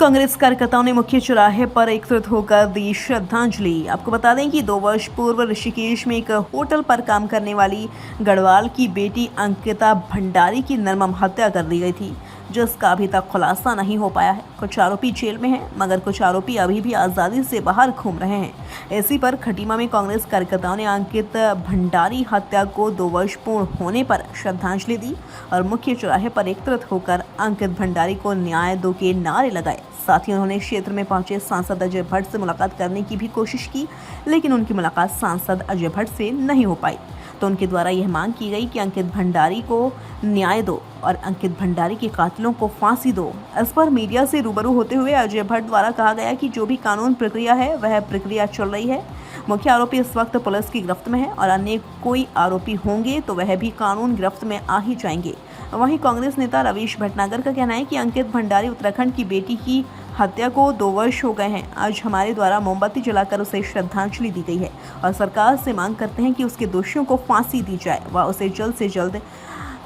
कांग्रेस कार्यकर्ताओं ने मुख्य चौराहे पर एकत्रित होकर दी श्रद्धांजलि। आपको बता दें कि 2 वर्ष पूर्व ऋषिकेश में एक होटल पर काम करने वाली गढ़वाल की बेटी अंकिता भंडारी की निर्मम हत्या कर दी गई थी, जिसका अभी तक खुलासा नहीं हो पाया है। कुछ आरोपी जेल में हैं, मगर कुछ आरोपी अभी भी आज़ादी से बाहर घूम रहे हैं। इसी पर खटीमा में कांग्रेस कार्यकर्ताओं ने अंकित भंडारी हत्या को 2 वर्ष पूर्ण होने पर श्रद्धांजलि दी और मुख्य चौराहे पर एकत्रित होकर अंकित भंडारी को न्याय दो के नारे लगाए। साथ ही उन्होंने क्षेत्र में पहुंचे सांसद अजय भट्ट से मुलाकात करने की भी कोशिश की, लेकिन उनकी मुलाकात सांसद अजय भट्ट से नहीं हो पाई। तो उनके द्वारा यह मांग की गई कि अंकित भंडारी को न्याय दो और अंकित भंडारी के कातिलों को फांसी दो। इस पर मीडिया से रूबरू होते हुए अजय भट्ट द्वारा कहा गया कि जो भी कानून प्रक्रिया है वह प्रक्रिया चल रही है। मुख्य आरोपी इस वक्त पुलिस की गिरफ्त में है और अन्य कोई आरोपी होंगे तो वह भी कानून गिरफ्त में आ ही जाएंगे। वहीं कांग्रेस नेता रवीश भटनागर का कहना है कि अंकित भंडारी उत्तराखंड की बेटी की हत्या को 2 वर्ष हो गए हैं। आज हमारे द्वारा मोमबत्ती जलाकर उसे श्रद्धांजलि दी गई है और सरकार से मांग करते हैं कि उसके दोषियों को फांसी दी जाए व उसे जल्द से जल्द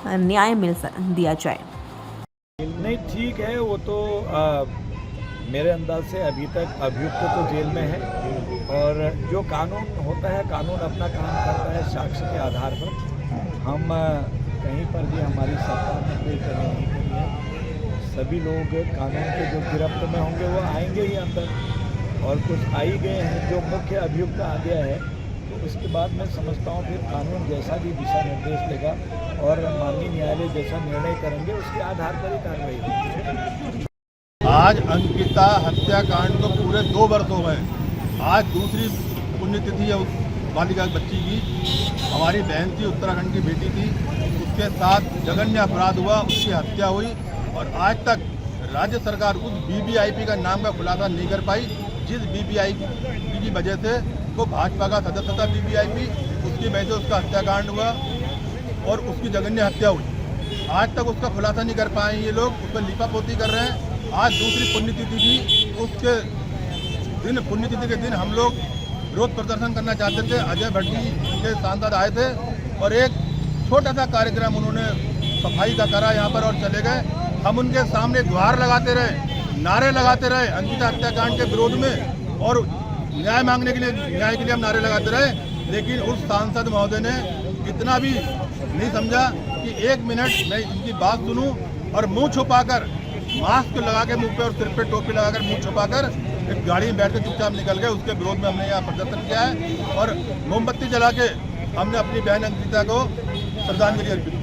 न्याय दिया जाए। नहीं, ठीक है, वो तो मेरे अंदाज से अभी तक अभियुक्त तो जेल में है और जो कानून होता है, कानून अपना काम करता है साक्ष्य के आधार पर। हम कहीं पर भी हमारी सरकार ने कोई कमी नहीं करी है। सभी लोग कानून के जो गिरफ्त में होंगे वो आएंगे ही अंदर, और कुछ आ ही गए हैं। जो मुख्य अभियुक्त आ गया है तो उसके बाद मैं समझता हूँ फिर कानून जैसा भी दिशा निर्देश देगा और माननीय न्यायालय जैसा निर्णय करेंगे उसके आधार पर ही कार्रवाई होगी। आज अंकिता हत्याकांड को पूरे 2 वर्ष हो गए। आज दूसरी पुण्यतिथि है उस बालिका बच्ची की। हमारी बहन थी, उत्तराखंड की बेटी थी, उसके साथ जघन्य अपराध हुआ, उसकी हत्या हुई और आज तक राज्य सरकार उस वीवीआईपी का नाम का खुलासा नहीं कर पाई, जिस वीवीआईपी की वजह से वो भाजपा का सदस्य था। वीवीआईपी, उसकी वजह से उसका हत्याकांड हुआ और उसकी जघन्य हत्या हुई। आज तक उसका खुलासा नहीं कर पाए ये लोग, उस पर लिपापोती कर रहे हैं। आज दूसरी पुण्यतिथि थी, उसके दिन पुण्यतिथि के दिन हम लोग विरोध प्रदर्शन करना चाहते थे। अजय भट्ट जी के सांसद आए थे और एक छोटा सा कार्यक्रम उन्होंने सफाई का करा यहाँ पर और चले गए। हम उनके सामने गुहार लगाते रहे, नारे लगाते रहे अंकिता हत्याकांड के विरोध में और न्याय मांगने के लिए हम नारे लगाते रहे। लेकिन उस सांसद महोदय ने इतना भी नहीं समझा कि 1 मिनट मैं इनकी बात सुनूं और मुंह छुपाकर, मास्क लगा के मुंह पे और सिर पे टोपी लगाकर मुंह छुपाकर एक गाड़ी में बैठकर चुपचाप निकल गए। उसके विरोध में हमने यहाँ प्रदर्शन किया है और मोमबत्ती जला के हमने अपनी बहन अंकिता को श्रद्धांजलि अर्पित की।